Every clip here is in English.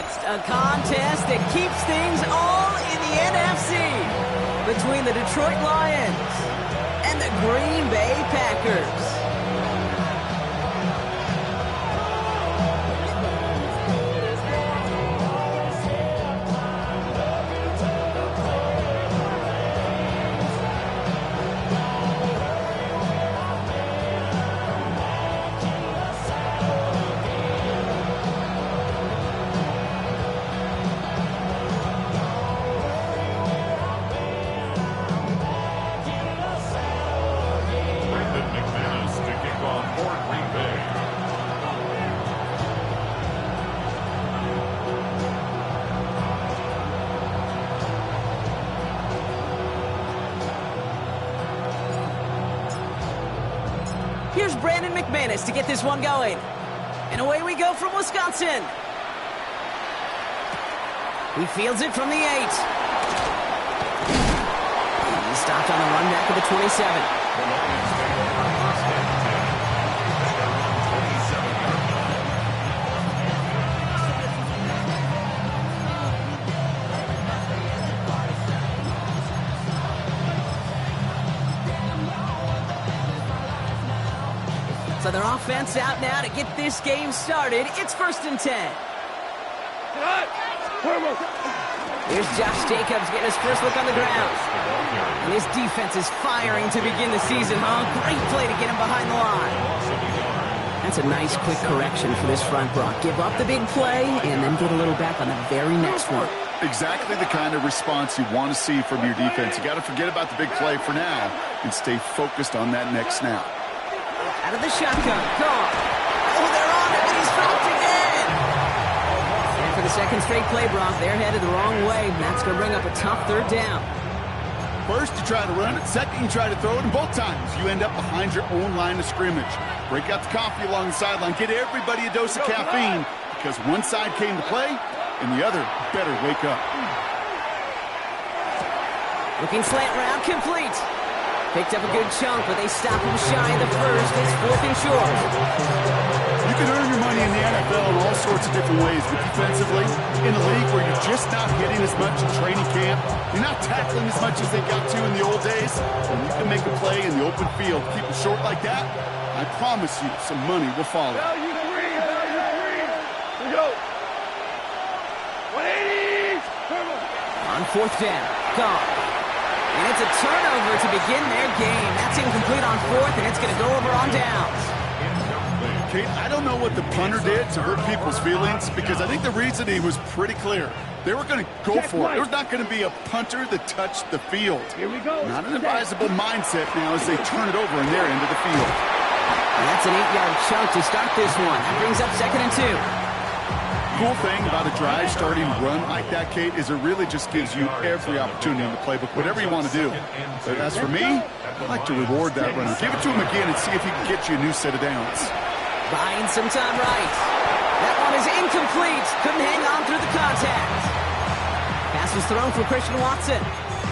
A contest that keeps things all in the NFC between the Detroit Lions and the Green Bay Packers. Here's Brandon McManus to get this one going. And away we go from Wisconsin. He fields it from the 8. He stopped on the run back of the 27. So their offense out now to get this game started. It's 1st and 10. Here's Josh Jacobs getting his first look on the ground. And this defense is firing to begin the season, huh? Great play to get him behind the line. That's a nice quick correction for this front, Brock. Give up the big play and then get a little back on the very next one. Exactly the kind of response you want to see from your defense. You got to forget about the big play for now and stay focused on that next snap. Out of the shotgun. Gone. Oh, they're on it, but he's dropped again. And for the second straight play, Brock, they're headed the wrong way. That's going to bring up a tough 3rd down. First, you try to run it. Second, you try to throw it. And both times, you end up behind your own line of scrimmage. Break out the coffee along the sideline. Get everybody a dose of caffeine because one side came to play and the other better wake up. Looking slant route, complete. Picked up a good chunk, but they stop him shy of the first. It's 4th and short. You can earn your money in the NFL in all sorts of different ways, but defensively, in a league where you're just not hitting as much in training camp, you're not tackling as much as they got to in the old days, and you can make a play in the open field, keep it short like that, I promise you some money will follow. Value three. Here we go. 180. On 4th down, gone. And it's a turnover to begin their game. That's incomplete on 4th, and it's going to go over on downs. Kate, I don't know what the punter did to hurt people's feelings because I think the reasoning was pretty clear. They were going to go for it. There was not going to be a punter that touched the field. Here we go. Not an advisable mindset now as they turn it over in their end of the field. And that's an 8-yard chunk to start this one. That brings up 2nd and 2. Cool thing about a drive starting run like that, Kate, is it really just gives you every opportunity in the playbook, whatever you want to do. But as for me, I like to reward that runner. Give it to him again and see if he can get you a new set of downs. Buying some time right. That one is incomplete. Couldn't hang on through the contact. Pass was thrown for Christian Watson.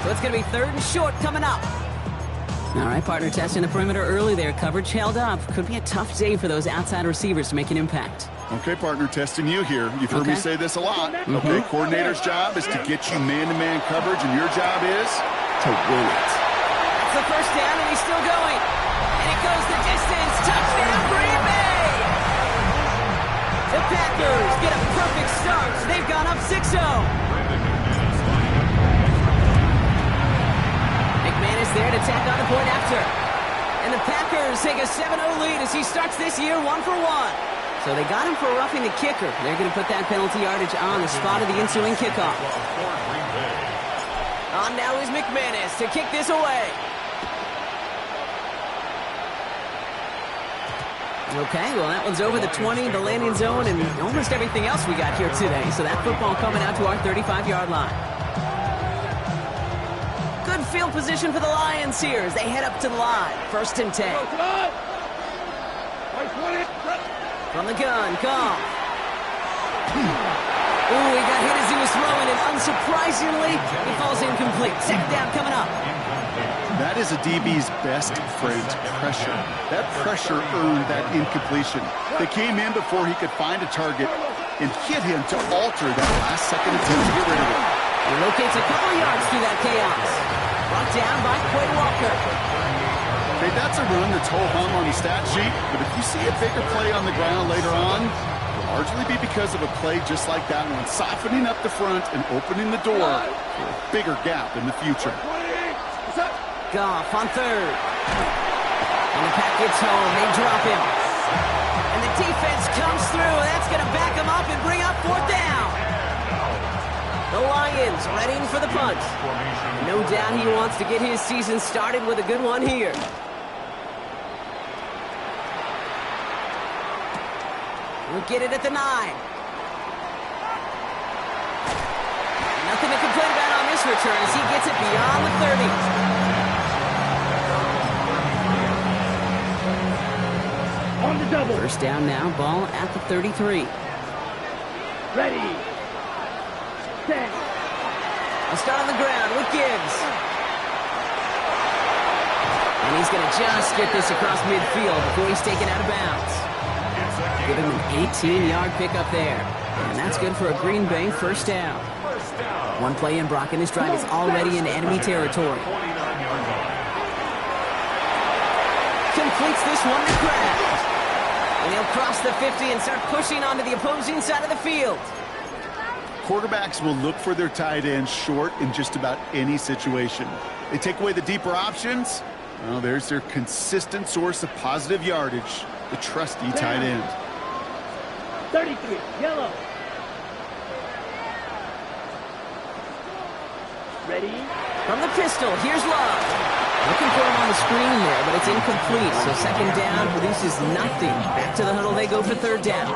So it's going to be 3rd and short coming up. All right, partner, testing the perimeter early there. Coverage held up. Could be a tough day for those outside receivers to make an impact. Okay, partner, testing you here. You've heard me say this a lot. Okay, coordinator's job is to get you man-to-man coverage, and your job is to win it. That's the 1st down, and he's still going. And it goes the distance. Touchdown, Green Bay! The Packers get a perfect start. They've gone up 6-0. McManus there to tack on the point after. And the Packers take a 7-0 lead as he starts this year 1-for-1. So they got him for roughing the kicker. They're going to put that penalty yardage on the spot of the ensuing kickoff. On now is McManus to kick this away. Okay, well, that one's over the 20, the landing zone, and almost everything else we got here today. So that football coming out to our 35-yard line. Good field position for the Lions here as they head up to the line. 1st and 10. From the gun, Goff. Ooh, he got hit as he was throwing, and unsurprisingly, he falls incomplete. 2nd down coming up. That is a DB's best phrase, pressure. That pressure earned that incompletion. They came in before he could find a target. and hit him to alter that last-second attempt to get rid of it. He locates a couple of yards through that chaos. Brought down by Quay Walker. Okay, that's a run that's ho-hum on the stat sheet, but if you see a bigger play on the ground later on, it'll largely be because of a play just like that one, softening up the front and opening the door for a bigger gap in the future. Goff on third. And the pack gets home. They drop him. And the defense comes through. That's going to back him up and bring up fourth down. The Lions readying for the punt. No doubt he wants to get his season started with a good one here. We'll get it at the 9. Nothing to complain about on this return as he gets it beyond the 30. On the double. First down now, ball at the 33. Ready. Set. A start on the ground with Gibbs. And he's going to just get this across midfield before he's taken out of bounds. Give him an 18-yard pickup there. And that's good for a Green Bay first down. One play in, Brock, and this drive is already in enemy territory. Completes this one to Kraft. And he'll cross the 50 and start pushing onto the opposing side of the field. Quarterbacks will look for their tight ends short in just about any situation. They take away the deeper options. Well, there's their consistent source of positive yardage, the trusty tight end. 33, yellow. Ready? From the pistol, here's Love. Looking for him on the screen there, but it's incomplete. So second down produces nothing. Back to the huddle they go for third down.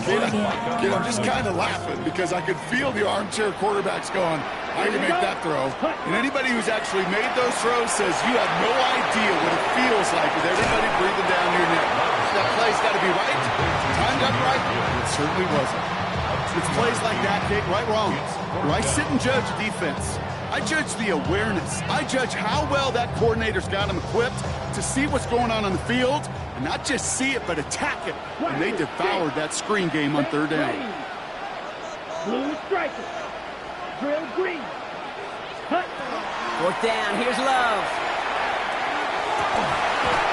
Kid, I'm just kind of laughing because I could feel the armchair quarterbacks going, I can make that throw. And anybody who's actually made those throws says you have no idea what it feels like with everybody breathing down your neck. That play's got to be right, timed up right. It certainly wasn't. It's plays like that, Kate, right, wrong. Where I sit and judge defense. I judge the awareness. I judge how well that coordinator's got him equipped to see what's going on the field, and not just see it, but attack it. And they devoured that screen game on third down. Blue striker. Drill green. Cut. Fourth down, here's Love.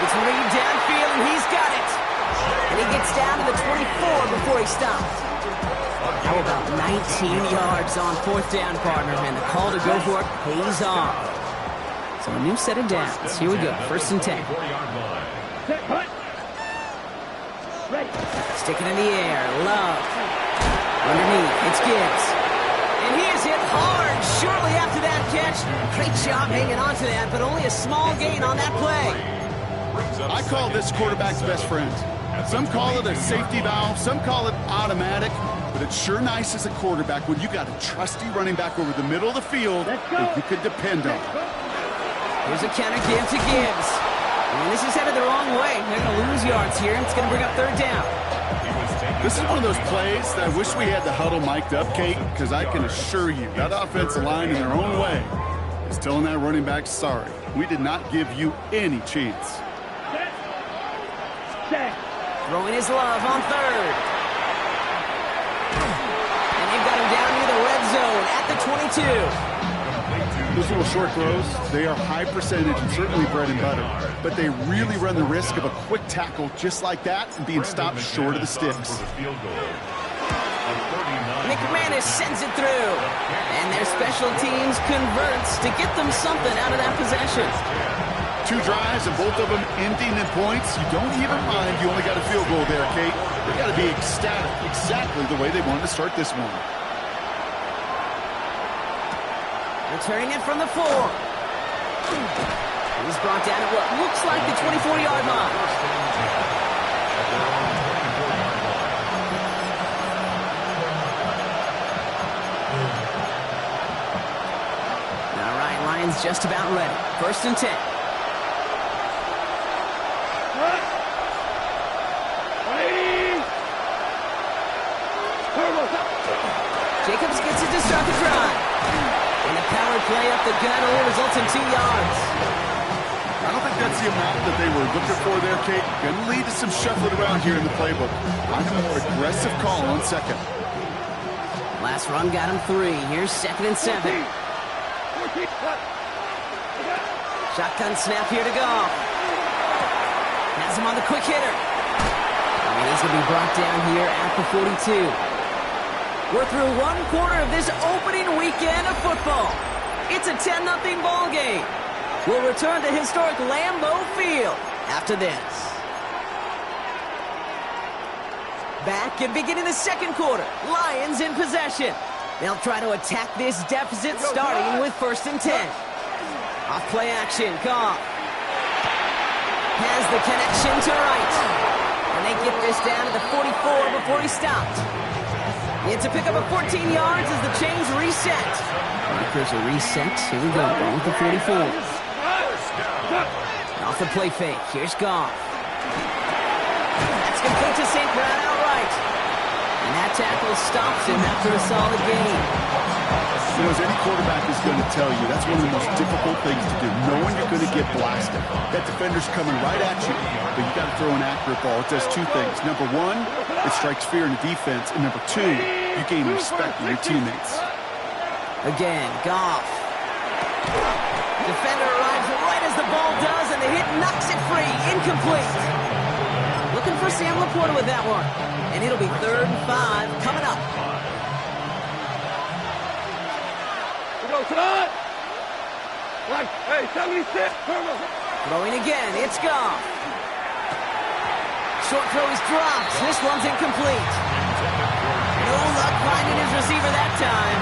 It's Reed downfield, and he's got it. And he gets down to the 24 before he stops. How about 19 yards on fourth down, partner, and the call to go for it pays off. So a new set of downs. Here we go, first and 10. Set, cut. Ready. Sticking in the air, Love. Underneath, it's Gibbs. And he is hit hard shortly after that catch. Great job hanging on to that, but only a small gain on that play. I call this quarterback's best friend. Some call it a safety valve, some call it automatic, but it's sure nice as a quarterback when you got a trusty running back over the middle of the field that you can depend on. Here's a counter give to Gibbs. And this is headed the wrong way. They're going to lose yards here, and it's going to bring up third down. This is one of those plays that I wish we had the huddle mic'd up, Kate, because I can assure you that offensive line in their own way is telling that running back, sorry, we did not give you any chance. Throwing his Love on third. And they've got him down near the red zone at the 22. Those little short throws, they are high percentage and certainly bread and butter, but they really run the risk of a quick tackle just like that and being stopped short of the sticks. McManus sends it through. And their special teams converts to get them something out of that possession. 2 drives and both of them ending in points. You don't even mind you only got a field goal there, Kate. They got to be ecstatic, exactly the way they wanted to start this one. Returning it from the 4. He's brought down at what looks like the 24-yard line. All right, Lions just about ready. First and 10. Jacobs gets it to start the drive. And a power play up the gut only results in 2 yards. I don't think that's the amount that they were looking for there, Kate. Going to lead to some shuffling around here in the playbook. Find a more aggressive call on second. Last run got him 3. Here's 2nd and 7. Shotgun snap here to Goff. Has him on the quick hitter. And he's going to be brought down here at the 42. We're through one quarter of this opening weekend of football. It's a 10-0 ball game. We'll return to historic Lambeau Field after this. Back and beginning the second quarter. Lions in possession. They'll try to attack this deficit starting with 1st and 10. Off play action. Goff has the connection to right. And they get this down to the 44 before he stopped. It's a pickup of 14 yards as the chains reset. Markers are reset. Here we go. Going with the 44. Off the play fake. Here's Goff. That's complete to St. Brown outright. And that tackle stops him after a solid gain. You know, as any quarterback is going to tell you, that's one of the most difficult things to do, knowing you're going to get blasted. That defender's coming right at you, but you got to throw an accurate ball. It does 2 things. Number 1, it strikes fear in the defense, and number 2, you gain respect from your teammates. Again, Goff. Defender arrives right as the ball does, and the hit knocks it free. Incomplete. Looking for Sam Laporta with that one. And it'll be 3rd and 5 coming up. Hey, 76, Colonel. Throwing again, it's Goff. Short throw is dropped. This one's incomplete. No luck finding his receiver that time.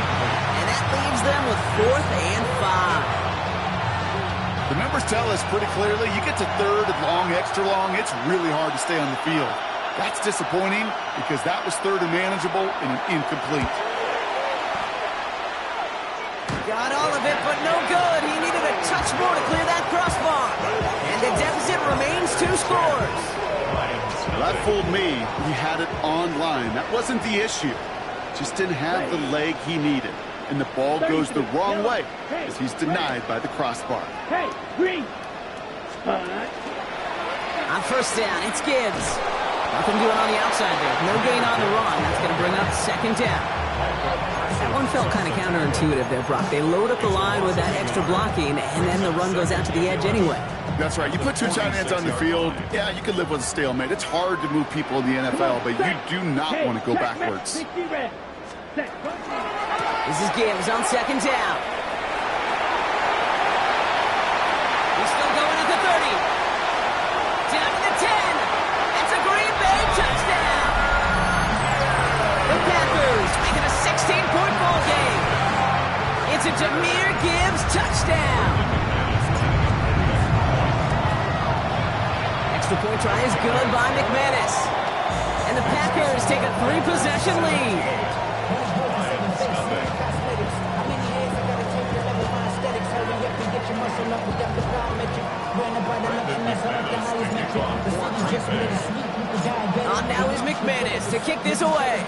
And that leaves them with 4th and 5. The numbers tell us pretty clearly, you get to 3rd and long, extra long, it's really hard to stay on the field. That's disappointing because that was 3rd and manageable and an incomplete. Got all of it, but no good. He needed a touch more to clear that crossbar. And the deficit remains 2 scores. Well, that fooled me. He had it on line. That wasn't the issue. Just didn't have the leg he needed. And the ball goes the wrong way as he's denied by the crossbar. Hey, Green. On 1st down, it's Gibbs. Nothing doing on the outside there. No gain on the run. That's going to bring up 2nd down. That one felt kind of counterintuitive there, Brock. They load up the line with that extra blocking, and then the run goes out to the edge anyway. That's right. You put 2 tight ends on the field, yeah, you can live with a stalemate. It's hard to move people in the NFL, but you do not want to go backwards. This is Gibbs on 2nd down. He's still going at the 30. Down to the 10. It's a Green Bay touchdown. The Packers making a 16-point ball game. It's a Jahmyr Gibbs touchdown. Extra point try is good by McManus. And the Packers take a 3-possession lead. On now is McManus to kick this away.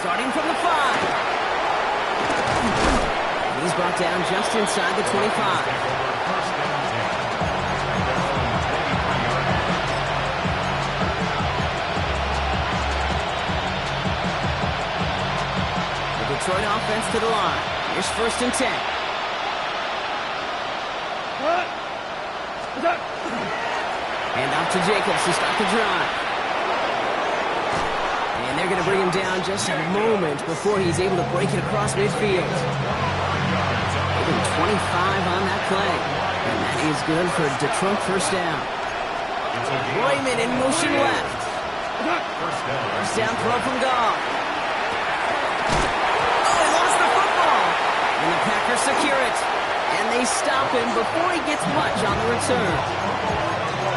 Starting from the 5. He's brought down just inside the 25. The Detroit offense to the line. Here's 1st and 10. Hand off to Jacobs to start the drive. And they're going to bring him down just a moment before he's able to break it across midfield. Taking 25 on that play. And that is good for Detroit 1st down. Raymond in motion left. 1st down throw from Goff. Oh, he lost the football. And the Packers secure it. And they stop him before he gets much on the return.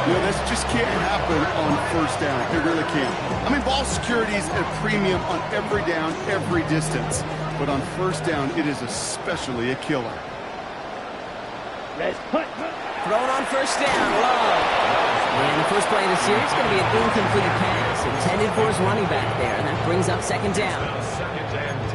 You know, this just can't happen on 1st down. It really can't. I mean, ball security is a premium on every down, every distance. But on 1st down, it is especially a killer. Thrown on 1st down, low. And the first play of the series is going to be an incomplete pass intended for his running back there. And that brings up 2nd down.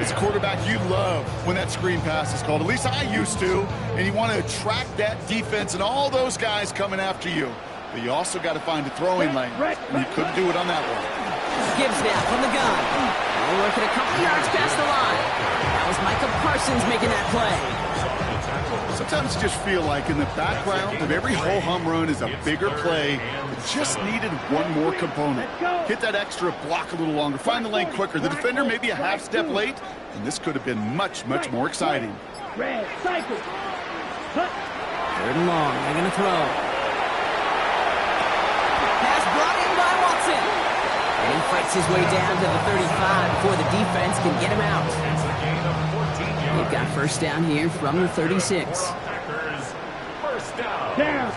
As a quarterback, you love when that screen pass is called. At least I used to. And you want to attract that defense and all those guys coming after you. But you also got to find a throwing lane. And you couldn't do it on that one. Gibbs now from the gun. We're working a couple yards past the line. That was Micah Parsons making that play. Sometimes you just feel like in the background of every ho-hum run is a bigger play. It just needed one more component. Hit that extra block a little longer. Find the lane quicker. The defender may be a half step late, and this could have been much, much more exciting. Red, cycle. Cut. 3rd and long. They're going to throw. Pass brought in by Watson. And he fights his way down to the 35 before the defense can get him out. They've got first down here from the 36. Down.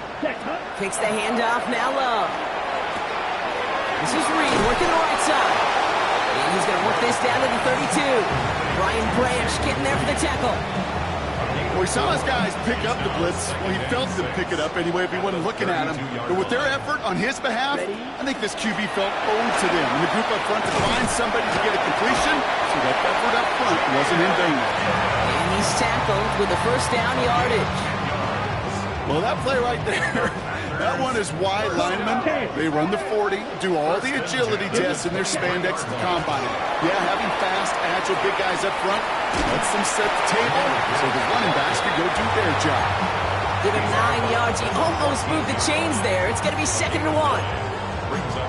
Takes the handoff, now Love. This is Reed working the right side. And he's going to work this down to the 32. Brian Branch getting there for the tackle. Well, we saw his guys pick up the blitz. Well, he felt them pick it up anyway if he wasn't looking at him. But with their effort on his behalf, I think this QB felt owed to them. And the group up front to find somebody to get a completion, so that effort up front wasn't in vain. And he's tackled with the first down yardage. Well, that play right there, that one is wide linemen. They run the 40, do all the agility tests in their spandex at the combine. Yeah, having fast, agile big guys up front lets them set the table so the running backs can go do their job. Give him 9 yards. He almost moved the chains there. It's going to be 2nd and 1.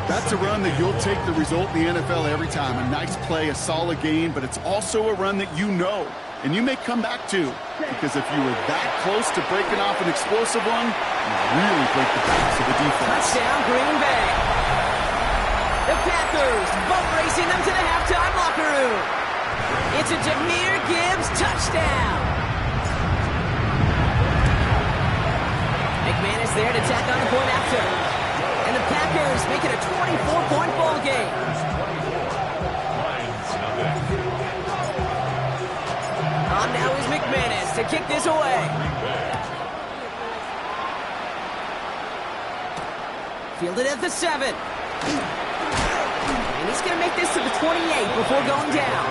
That's a run that you'll take the result in the NFL every time. A nice play, a solid game, but it's also a run that you know, and you may come back to, because if you were that close to breaking off an explosive one, you really break the backs of the defense. Touchdown, Green Bay. The Packers boat racing them to the halftime locker room. It's a Jahmyr Gibbs touchdown. McManus there to tack on the point after. And the Packers make it a 24-point ball game. On now is McManus to kick this away. Fielded at the 7. And he's going to make this to the 28 before going down.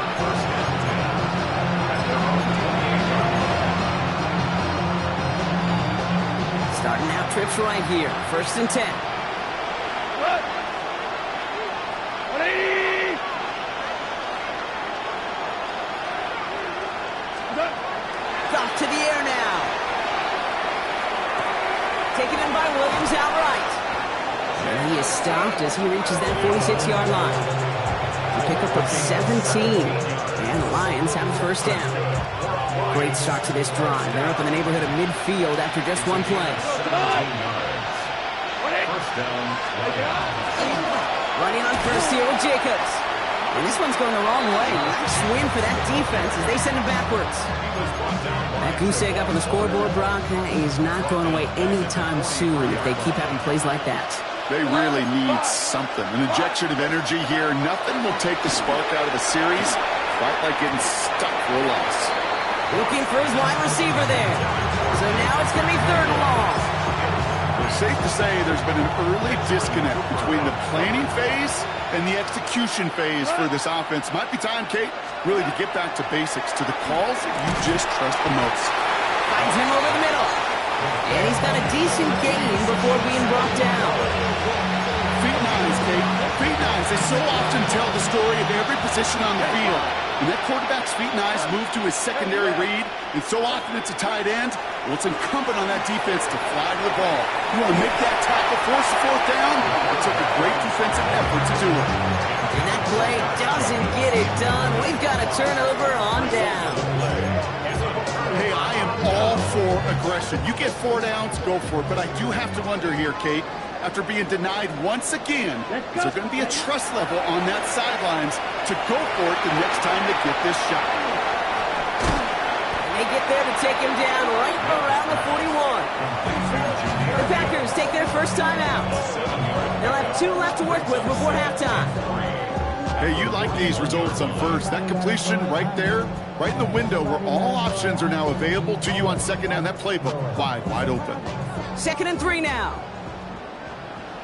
Starting out trips right here. 1st and 10. Off to the air now. Taken in by Williams outright. And he is stopped as he reaches that 46-yard line. A pickup of 17. And the Lions have a first down. Great start to this drive. They're up in the neighborhood of midfield after just one play. Running on first here with Jacobs. And this one's going the wrong way. Nice win for that defense as they send him backwards. That goose egg up on the scoreboard, Brock, is not going away anytime soon if they keep having plays like that. They really need something. An injection of energy here. Nothing will take the spark out of a series quite like getting stuck for a loss. Looking for his wide receiver there. So now it's going to be 3rd and long. It's safe to say there's been an early disconnect between the planning phase and the execution phase for this offense. Might be time, Kate, really to get back to basics, to the calls that you just trust the most. Finds him over the middle. And he's got a decent gain before being brought down. Feet and eyes, Kate. Feet and eyes. They so often tell the story of every position on the field. When that quarterback's feet and eyes move to his secondary read, and so often it's a tight end, well, it's incumbent on that defense to fly to the ball. You want to make that tackle, force the 4th down? It took a great defensive effort to do it. And that play doesn't get it done. We've got a turnover on down. Hey, I am all for aggression. You get 4 downs, go for it. But I do have to wonder here, Kate, after being denied once again, is there going to be a trust level on that sidelines to go for it the next time they get this shot? And they get there to take him down right around the 41. The Packers take their first time out. They'll have 2 left to work with before halftime. Hey, you like these results on first. That completion right there, right in the window where all options are now available to you on 2nd down. That playbook wide open. 2nd and 3 now.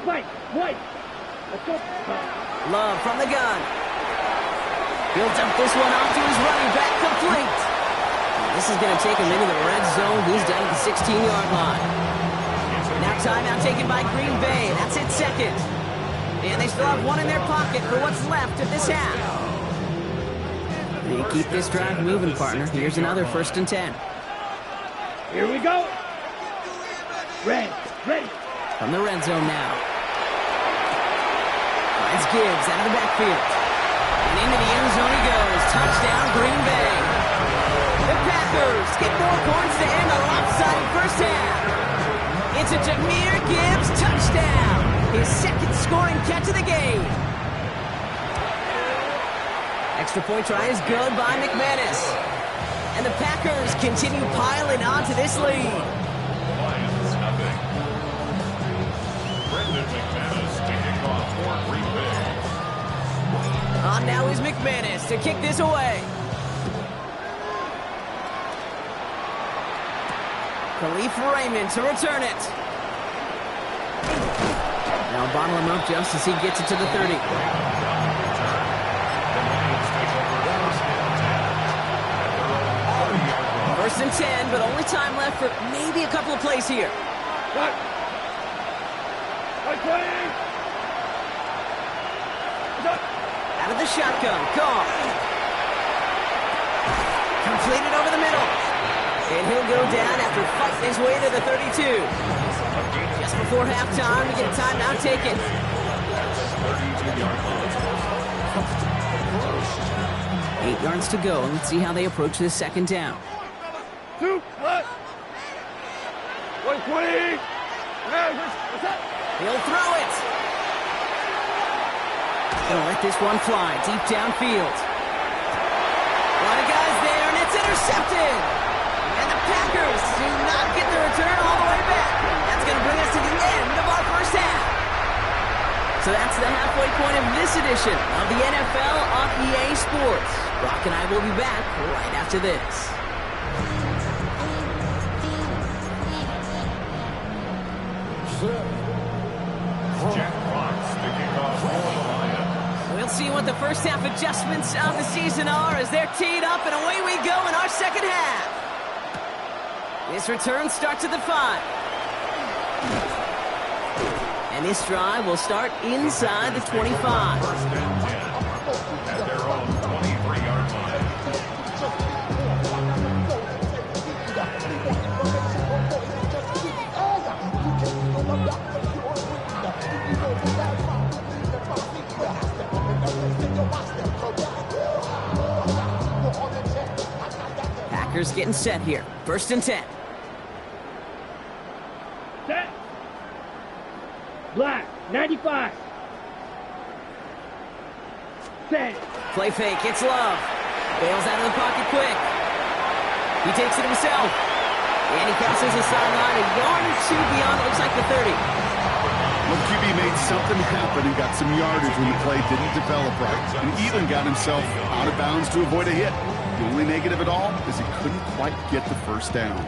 White. Let's go. Love from the gun. He'll dump this one off to his running back, complete. This is going to take him into the red zone. He's down at the 16-yard line. Now timeout taken by Green Bay. That's it, second. And they still have one in their pocket for what's left of this half. They keep this drive moving, partner. Here's another 1st and 10. Here we go. Ready. From the red zone now. Finds Gibbs out of the backfield. And into the end zone he goes. Touchdown, Green Bay. The Packers get more points to end a lopsided first half. It's a Jahmyr Gibbs touchdown. His 2nd scoring catch of the game. Extra point try is good by McManus. And the Packers continue piling onto this lead. Lions nothing. Brendan McManus to kick off for Green Bay. On now is McManus to kick this away. Khalif Raymond to return it. Now bottle him up just as he gets it to the 30. First and 10, but only time left for maybe a couple of plays here. Out of the shotgun, Goff. Completed over the middle. And he'll go down after fighting his way to the 32. Just before halftime, we get a timeout taken. 8 yards to go, and let's see how they approach this 2nd down. 2, 1. 120. He'll throw it. Gonna let this one fly deep downfield. A lot of guys there, and it's intercepted. And the Packers do not get the return all the way back. That's going to bring us to the end of our first half. So that's the halfway point of this edition of the NFL on EA Sports. Brock and I will be back right after this. Jack Fox to kick off for the Lions. We'll see what the first half adjustments of the season are as they're teed up, and away we go in our 2nd half. This return starts at the 5. And this drive will start inside the 25. First and 10 at their own 23-yard line. Packers getting set here. 1st and 10. Set. Black, 95. Set. Play fake, it's Love. Bails out of the pocket quick. He takes it himself. And he passes the sideline a yard or 2 beyond, it looks like the 30. Well, QB made something happen and got some yardage when the play didn't develop right. And even got himself out of bounds to avoid a hit. The only negative at all is he couldn't quite get the first down.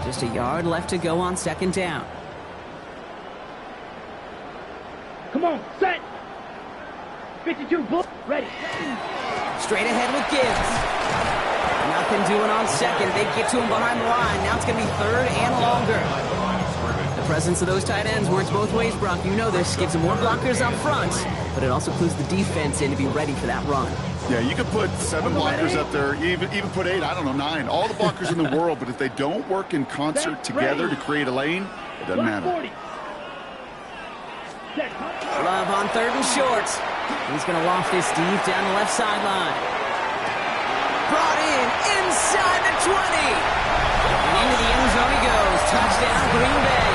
Just a yard left to go on 2nd down. Come on, set. 52, bull, ready. Straight ahead with Gibbs. Nothing doing on 2nd. They get to him behind the line. Now it's going to be 3rd and longer. The presence of those tight ends works both ways, Brock. You know this. Gives them more blockers up front, but it also clues the defense in to be ready for that run. Yeah, you could put 7 blockers up there, even put 8, I don't know, 9. All the blockers in the world, but if they don't work in concert together to create a lane, it doesn't matter. Love on 3rd and short. He's going to loft this deep down the left sideline. Brought in inside the 20. And into the end zone he goes. Touchdown, Green Bay.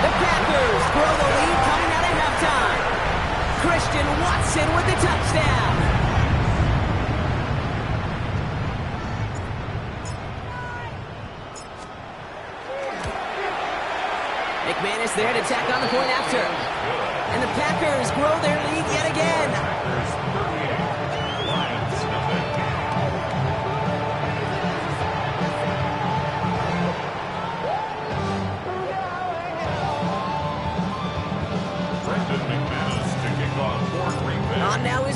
The Packers grow the lead coming out of halftime. Christian Watson with the touchdown. McManus there to tack on the point after. And the Packers grow their lead yet again.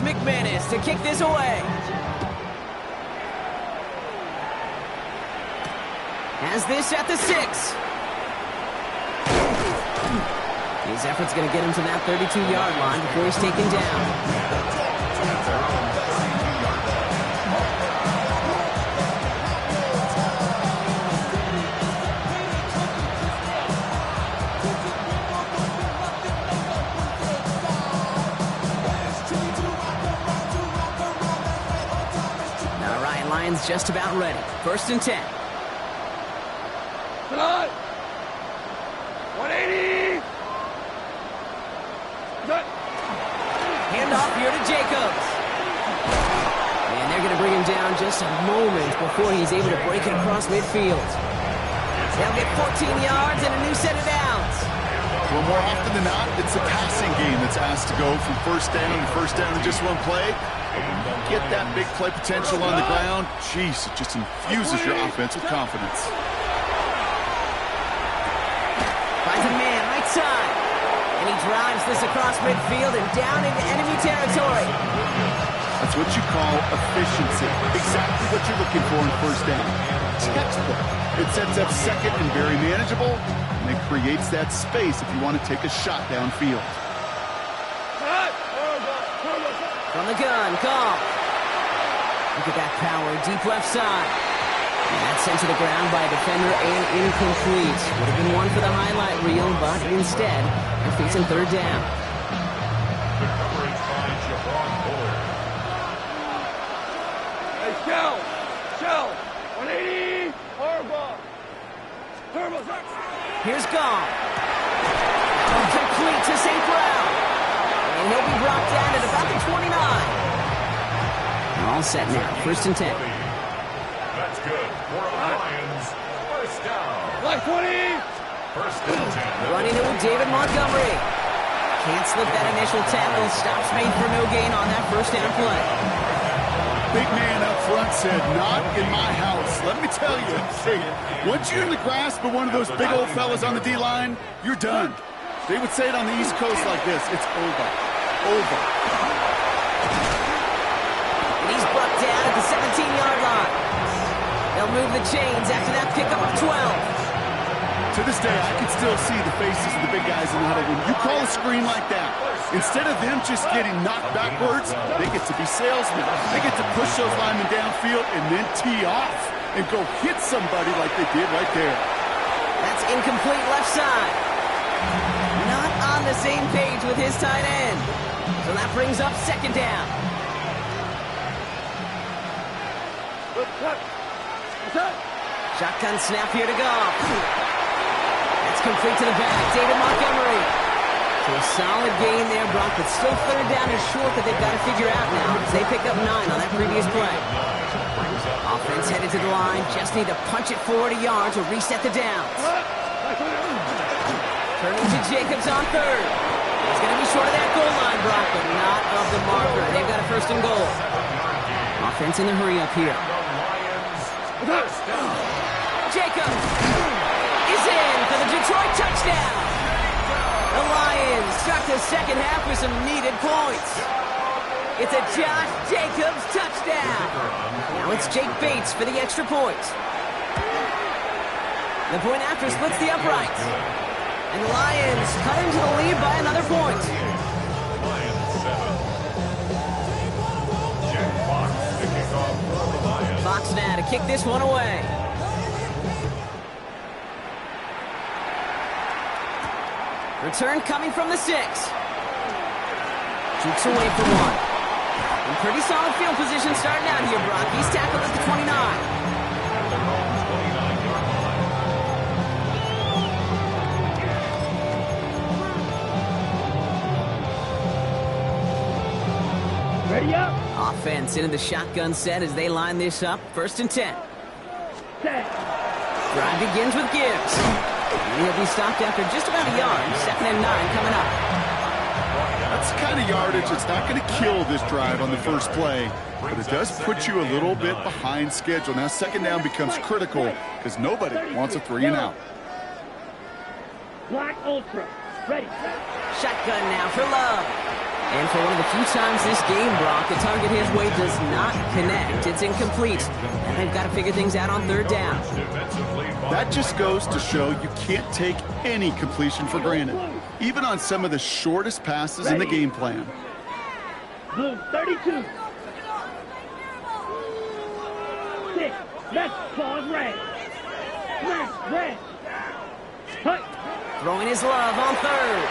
McManus to kick this away. Has this at the 6. His effort's going to get him to that 32-yard line before he's taken down. All right, Lions just about ready. 1st and 10. 180. Handoff here to Jacobs. And they're going to bring him down just a moment before he's able to break it across midfield. They'll get 14 yards and a new set of downs. Well, more often than not, it's a passing game that's asked to go from first down in just one play. Get that big play potential on the ground. Jeez, it just infuses your offense with confidence. Finds a man right side. And he drives this across midfield and down into enemy territory. That's what you call efficiency. Exactly what you're looking for in first down. Textbook. It sets up second and very manageable, and it creates that space if you want to take a shot downfield. From the gun, call. Look at that power, deep left side. And that's sent to the ground by a defender and incomplete. Would have been one for the highlight reel, but instead, they're facing 3rd down. Hey, Shell, 180, hardball. Here's Gall. Complete to St. Brown. And he'll be brought down at about the 29. All set now, 1st and 10. That's good. For Lions, 1st down. Like 20. 1st and 10. Running it with David Montgomery. Can't slip that initial tackle. Stops made for no gain on that 1st down play. Big man up front said, not in my house. Let me tell you, hey, once you're in the grasp of one of those big old fellas on the D-line, you're done. They would say it on the East Coast like this, it's over. Over. And he's brought down at the 17-yard line. They'll move the chains after that pickup of 12. To this day, I can still see the faces of the big guys in the huddle. When you call a screen like that, instead of them just getting knocked backwards, they get to be salesmen. They get to push those linemen downfield and then tee off and go hit somebody like they did right there. That's incomplete left side. Not on the same page with his tight end. So that brings up 2nd down. Shotgun snap here to go. That's complete to the back. David Montgomery. So a solid gain there, Brock, but still 3rd down is short that they've got to figure out now. As they picked up 9 on that previous play. Offense headed to the line. Just need to punch it 40 yards or reset the downs. Turning to Jacobs on 3rd. He's going to be short of that goal line, Brock, but not of the marker. They've got a 1st and goal. Offense in the hurry up here. Jacobs is in for the Detroit touchdown. The Lions start the 2nd half with some needed points. It's a Josh Jacobs touchdown. Now it's Jake Bates for the extra point. The point after splits the uprights. And the Lions cut into the lead by another point. Fox now to kick this one away. Return coming from the 6. Jukes away for 1. In pretty solid field position starting out here, Brock. He's tackled at the 29. Ready up. Offense into the shotgun set as they line this up. 1st and 10. Set. Drive begins with Gibbs. And he'll be stopped after just about a yard. 2nd and 9 coming up. That's the kind of yardage that's not going to kill this drive on the first play, but it does put you a little bit behind schedule. Now 2nd down becomes critical because nobody wants a 3 and out. Black Ultra. Ready. Shotgun now for Love. And for one of the few times this game, Brock, the target his way does not connect. It's incomplete. And they've got to figure things out on third down. That just goes to show you can't take any completion for granted, even on some of the shortest passes in the game plan. Blue, 32. 6. Let's pause red. Smash red. Hut. Throwing his love on third.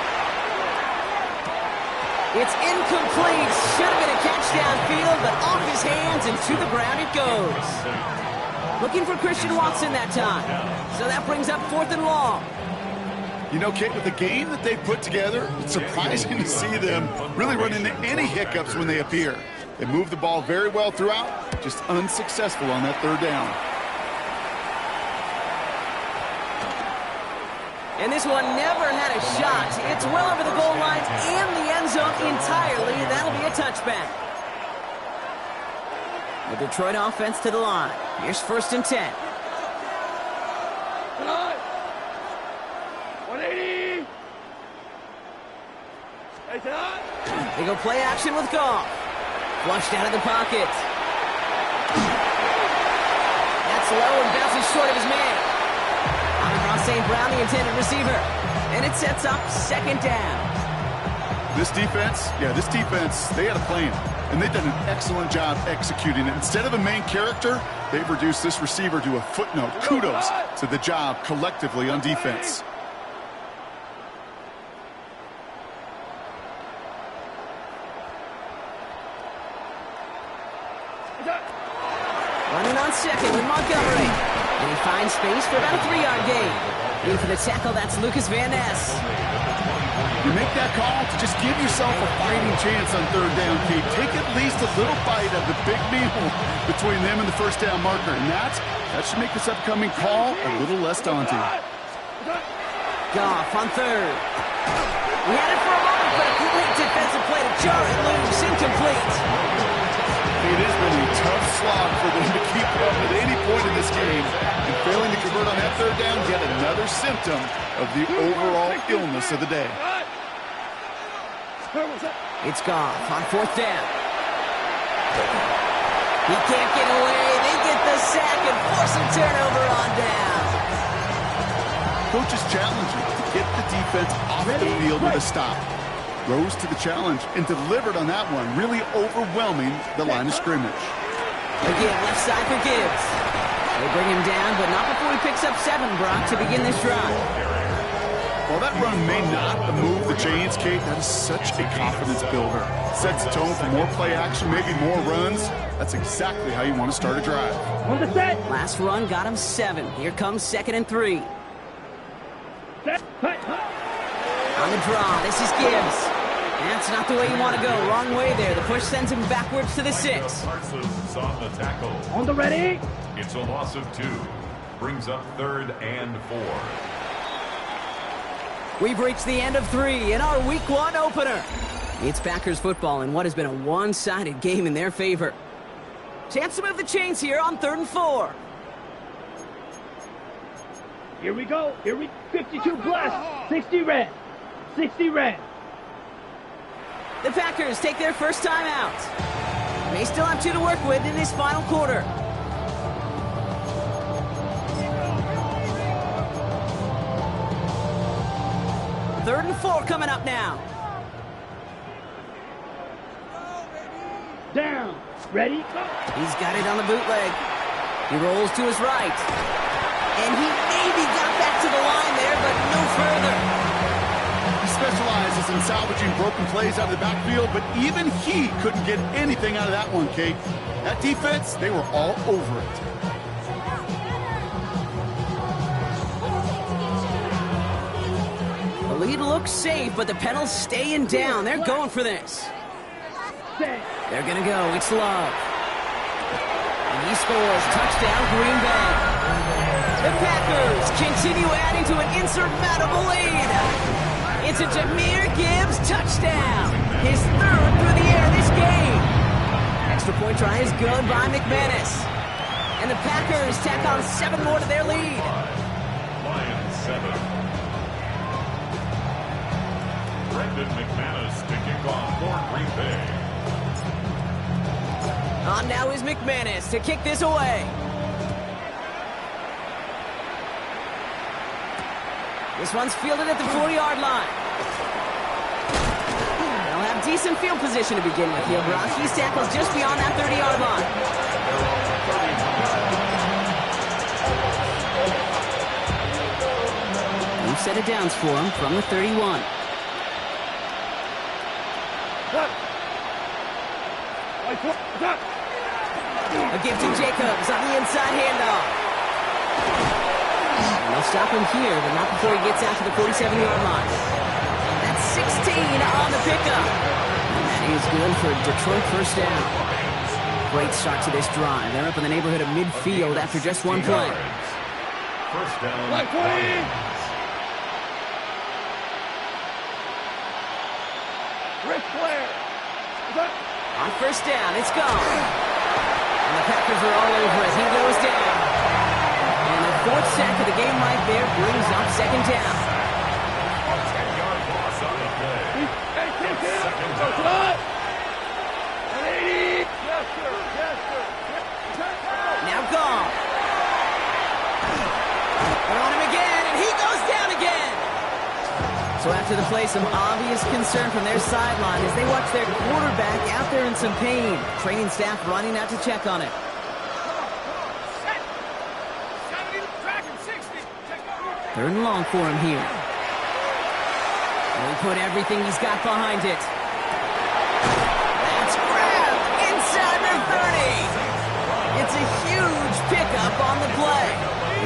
It's incomplete. Should have been a catch downfield, but off his hands and to the ground it goes. Looking for Christian Watson that time. So that brings up 4th and long. You know, Kate, with the game that they put together, it's surprising to see them really run into any hiccups when they appear. They move the ball very well throughout, just unsuccessful on that third down. And this one never had a shot. It's well over the goal line and the end zone entirely. That'll be a touchback. The Detroit offense to the line. Here's 1st and 10. 180. They go play action with Goff. Flushed out of the pocket. That's low and bounces short of his man. Amon-Ra St. Brown, the intended receiver. And it sets up 2nd down. This defense, they had a plan. And they've done an excellent job executing it. Instead of a main character, they've reduced this receiver to a footnote. Kudos to the job collectively on defense. Running on 2nd with Montgomery. And he finds space for about a 3-yard gain. In for the tackle, that's Lucas Van Ness. You make that call to just give yourself a fighting chance on third down, Kate. Take at least a little bite of the big meal between them and the first down marker. And that should make this upcoming call a little less daunting. Goff on third. We had it for a moment, but a complete defensive play to jar it loose. Incomplete. It has been a tough slog for them to keep up at any point in this game. And failing to convert on that third down, yet another symptom of the overall illness of the day. It's Goff on 4th down. He can't get away. They get the sack and force a turnover on down. Coaches challenge you to get the defense off the field with a stop. Rose to the challenge and delivered on that one, really overwhelming the line of scrimmage. Again, left side for Gibbs. They bring him down, but not before he picks up 7, Brock, to begin this drive. While that run may not move the chains, Kate, that is such a confidence builder. Sets the tone for more play action, maybe more runs. That's exactly how you want to start a drive. On the set. Last run got him 7. Here comes 2nd and 3. Set. Hut. On the draw, this is Gibbs. That's not the way you want to go. Wrong way there. The push sends him backwards to the 6. On the ready. It's a loss of 2. Brings up 3rd and 4. We've reached the end of 3 in our Week 1 opener. It's Packers football in what has been a one-sided game in their favor. Chance to move the chains here on 3rd and 4. Here we go. 52 plus. 60 red. 60 red. The Packers take their first time out. They still have 2 to work with in this final quarter. Third and 4 coming up now. Down. Ready? He's got it on the bootleg. He rolls to his right. And he maybe got back to the line there, but no further. He specializes in salvaging broken plays out of the backfield, but even he couldn't get anything out of that one, Kate. That defense, they were all over it. The lead looks safe, but the pedals staying down. They're going for this. They're going to go. It's Love. And he scores. Touchdown, Green Bay. The Packers continue adding to an insurmountable lead. It's a Jahmyr Gibbs touchdown. His 3rd through the air this game. Extra point try is good by McManus. And the Packers tack on 7 more to their lead. Lions 7. McManus to kick off for Green Bay. On now is McManus to kick this away. This one's fielded at the 4-yard line. They'll have decent field position to begin with. He's tackles just beyond that 30-yard line. New set of downs for him from the 31. A give to Jacobs on the inside handoff. And they'll stop him here, but not before he gets out to the 47-yard line. That's 16 on the pickup. And that is good for a Detroit first down. Great start to this drive. They're up in the neighborhood of midfield after just one play. First down. Ric Flair. On first down, it's gone. And the Packers are all over it. He goes down. And the fourth sack of the game right there brings up second down. 10-yard loss on the play. Second down. 180. Yes, sir. Yes, sir. Now gone. They're on him again, and he goes down again. So after the play, some obvious concern from their sideline as they watch their quarterback out there in some pain. Training staff running out to check on it. Third and long for him here. And he put everything he's got behind it. That's grabbed inside the 30. It's a huge pickup on the play.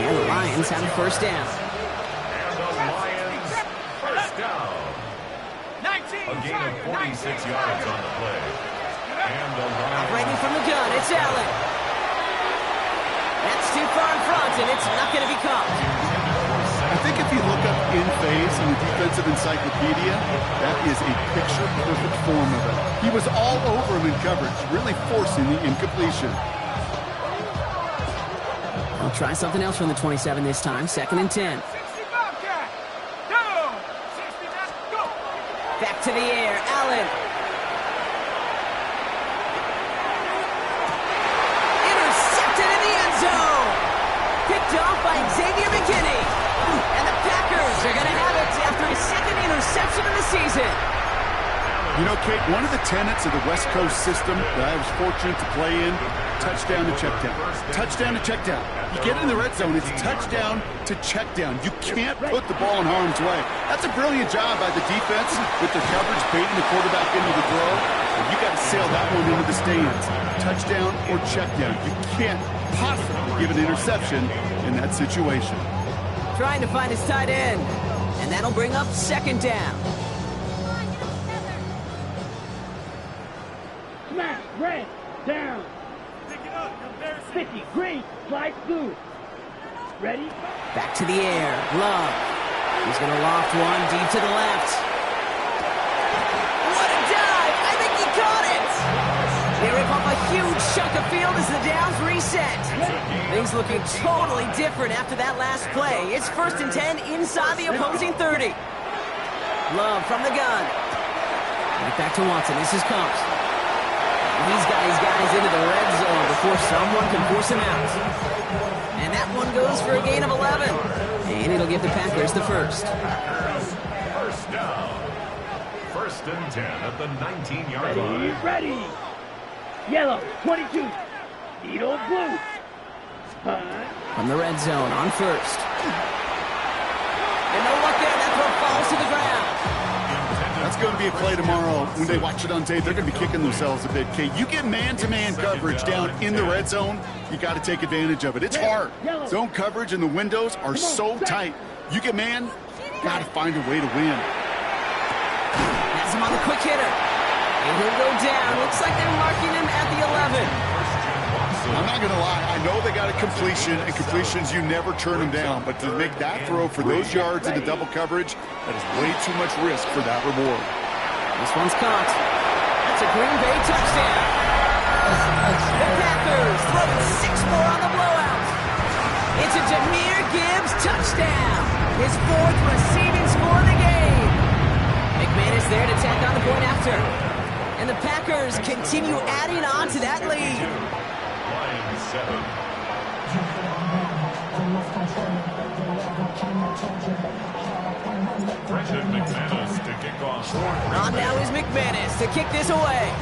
And the Lions have a first down. And the Lions first down. A gain of 46 yards on the play. And the Lions Operating from the gun, it's Allen. That's too far in front, and it's not going to be caught. I think if you look up in phase in the defensive encyclopedia, that is a picture-perfect form of it. He was all over him in coverage, really forcing the incompletion. I'll try something else from the 27 this time. Second and 10. Back to the air, Allen. Intercepted in the end zone. Picked off by Xavier McKinney. And the Packers are going to have it after his second interception of the season. You know, Kate, one of the tenets of the West Coast system that I was fortunate to play in, touchdown to check down. Touchdown to check down. You get in the red zone, it's touchdown to check down. You can't put the ball in harm's way. That's a brilliant job by the defense with their coverage, baiting the quarterback into the throw. And you got to sail that one into the stands. Touchdown or check down. You can't possibly give an interception in that situation. Trying to find his tight end. And that'll bring up second down. Smash, red, down. 50, green, slide blue. Ready? Back to the air. Love. He's going to loft one deep to the left. What a dive! I think he caught it! They rip off a huge chunk of field as the downs reset. Things looking totally different after that last play. It's first and 10 inside the opposing 30. Love from the gun. Right back to Watson. This is Combs. He's got his guys into the red zone before someone can force him out. And that one goes for a gain of 11. And it'll give the Packers the first. first down. First and 10 at the 19-yard line. Ready. Yellow, 22. Needle blue. From the red zone on first. And no luck there. That throw falls to the ground. That's going to be a play tomorrow. When they watch it on tape, they're going to be kicking themselves a bit. Kate, you get man-to-man coverage down in the red zone, you got to take advantage of it. It's hard. Zone coverage and the windows are so tight. You get man, got to find a way to win. Has him on the quick hitter. And he'll go down. Looks like they're marking him at the 11. I'm not going to lie. I know they got a completion, and completions, you never turn them down. But to make that throw for those yards into double coverage, that is way too much risk for that reward. This one's caught. That's a Green Bay touchdown. The Packers throwing 6 more on the blowout. It's a Jahmyr Gibbs touchdown. His 4th receiving score of the game. McManus Lions there to tack on the point after. And the Packers continue adding on to that lead. Lions 7. Brendan McManus to kick off. On now is McManus to kick this away.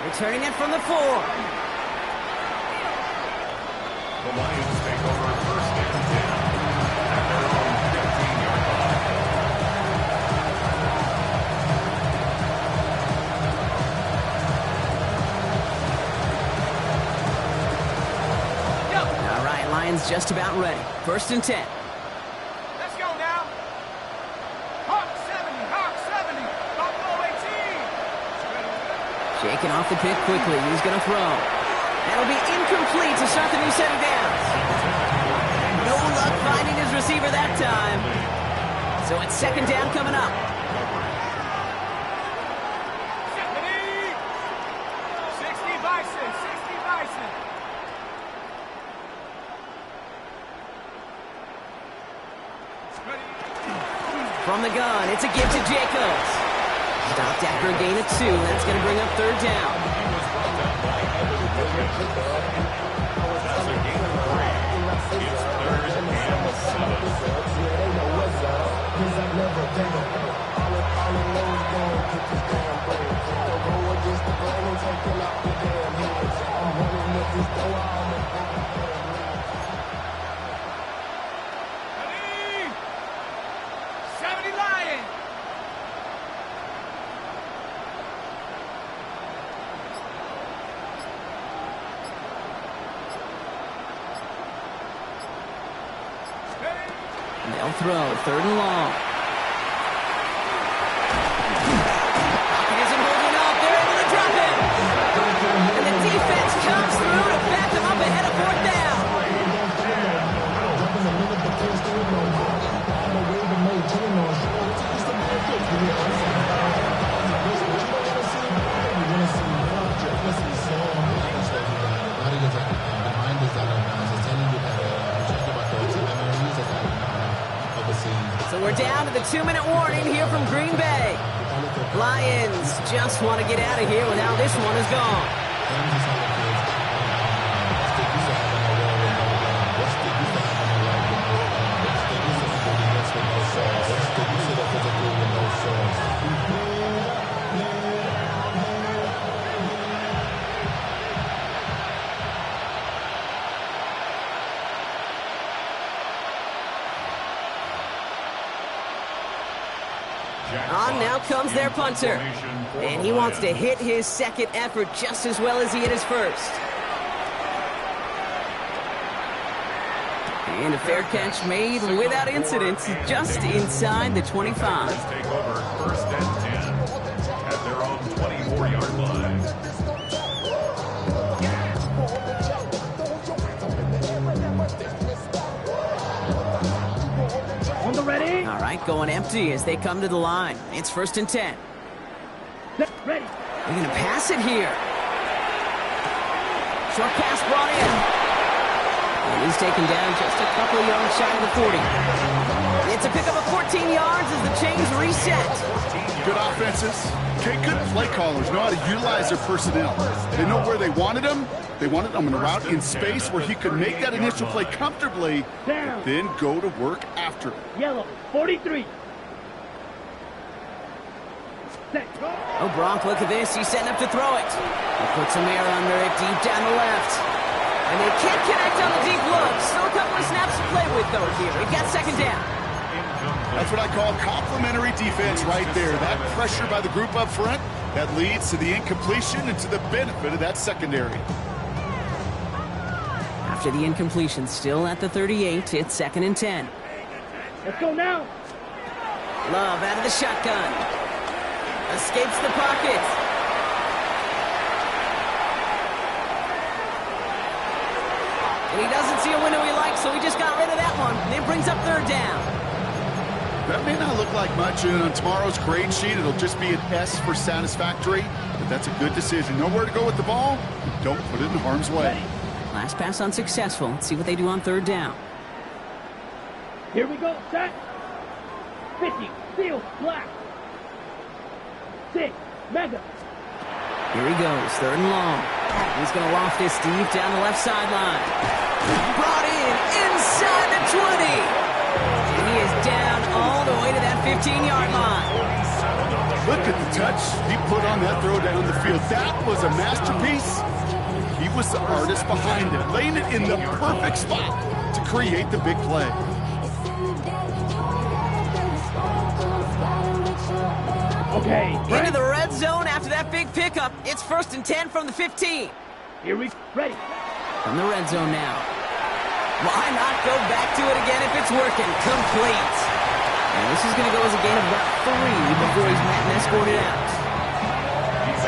Returning it from the 4. The Lions take over first and 10 at their own 15-yard line. All right, Lions just about ready. First and 10. Let's go now. Hawk 70, Hawk 70, Buffalo 18. Shaking off the pick quickly. He's going to throw. That'll be incomplete to start the new set of downs. No luck finding his receiver that time. So it's second down coming up. 60 Bison, 60 Bison. From the gun, it's a give to Jacobs. Stopped after a gain of 2. That's going to bring up third down. That's a gain of 3. It's third and 70 Lions. They'll throw. Third and long. Pocket isn't holding up. They're able to drop it. And the defense comes through to back them up ahead of fourth down. So we're down to the 2-minute warning here from Green Bay. Lions just want to get out of here with how this one is gone. On now comes their punter. And he wants to hit his second effort just as well as he hit his first. And a fair catch made without incident, just inside the 25. take over first and 10 at their own 24-yard line. On the ready. All right, going empty as they come to the line. It's first and 10. Ready. They're going to pass it here. Short pass brought in. And he's taken down just a couple of yards shy of the 40. It's a pickup of 14 yards as the chains reset. Good offenses. Okay, good play callers know how to utilize their personnel. They know where they wanted them. They wanted them in a route in space where he could make that initial play comfortably, but then go to work after. Yellow, 43. Set. Oh, Bronk, look at this. He's setting up to throw it. He puts some air under it deep down the left. And they can't connect on the deep look. Still a couple of snaps to play with, though, here. We've got second down. That's what I call complimentary defense right there. That pressure by the group up front, that leads to the incompletion and to the benefit of that secondary. After the incompletion, still at the 38, it's second and 10. Let's go now. Love out of the shotgun. Escapes the pocket. And he doesn't see a window he likes, so he just got rid of that one. And it brings up third down. That may not look like much, and on tomorrow's grade sheet, it'll just be an S for satisfactory, but that's a good decision. Know where to go with the ball, don't put it in harm's way. Last pass unsuccessful. Let's see what they do on third down. Here we go. Set. 50. Seal. Black. 6. Mega. Here he goes, 3rd and long. He's going to loft this deep down the left sideline. Brought in inside the 20. And he is down all the way to that 15-yard line. Look at the touch he put on that throw down the field. That was a masterpiece. He was the artist behind it, laying it in the perfect spot to create the big play. Okay. Into the red zone after that big pickup. It's 1st and 10 from the 15. Here we ready. From the red zone now. Why not go back to it again if it's working? Complete. And this is going to go as a gain of about 3 before he's met and escorted out.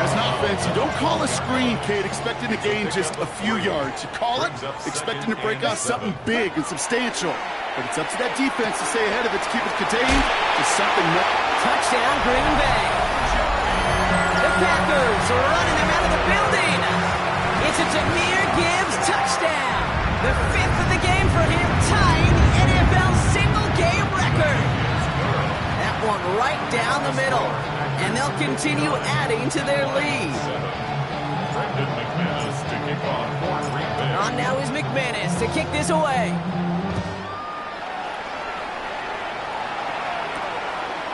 As an offense, you don't call a screen, Kate, expecting to gain just a few yards. You call it expecting to break out something big and substantial. But it's up to that defense to stay ahead of it, to keep it contained to something more. Touchdown, Green Bay. The Packers are running them out of the building. It's a Jahmyr Gibbs touchdown. The 5th of the game for him, tying the NFL single-game record. That one right down the middle. And they'll continue adding to their lead. On now is McManus to kick this away.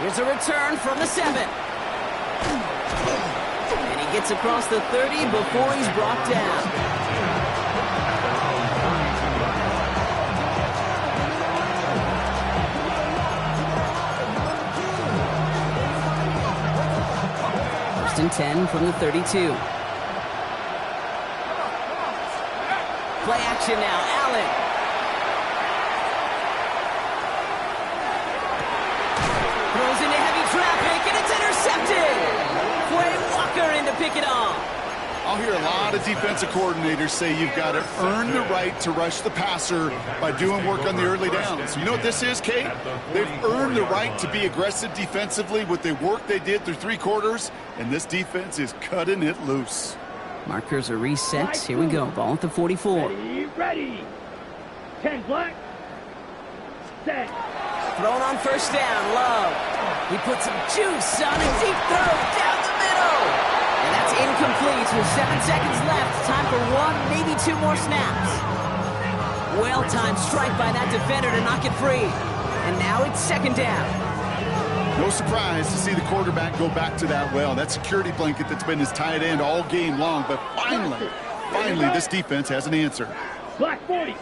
Here's a return from the 7. And he gets across the 30 before he's brought down. First and 10 from the 32. Play action now, Allen. Throws into heavy traffic, and it's intercepted! Quay Walker in to pick it off. I'll hear a lot of defensive coordinators say you've got to earn the right to rush the passer by doing work on the early downs. You know what this is, Kate? They've earned the right to be aggressive defensively with the work they did through 3 quarters, and this defense is cutting it loose. Markers are reset. Here we go. Ball at the 44. Ready. 10 black. Set. Thrown on first down, Love. He puts some juice on a deep throw down the middle. And that's incomplete with 7 seconds left. Time for 1, maybe 2 more snaps. Well-timed strike by that defender to knock it free. And now it's 2nd down. No surprise to see the quarterback go back to that well. That security blanket that's been his tight end all game long. But finally, this defense has an answer. Black 40.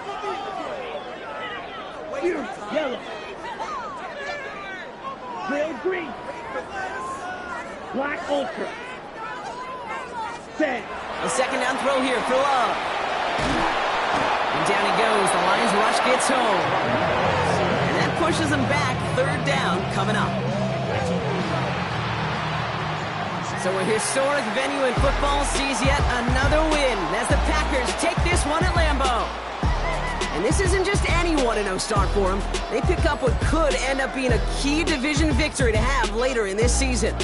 Here, yellow. Trail green. Black ultra. Set. A 2nd down throw here for Love. And down he goes. The Lions rush gets home. And that pushes them back. 3rd down coming up. So a historic venue in football sees yet another win as the Packers take this one at Lambeau. And this isn't just any 1-0 start for them. They pick up what could end up being a key division victory to have later in this season.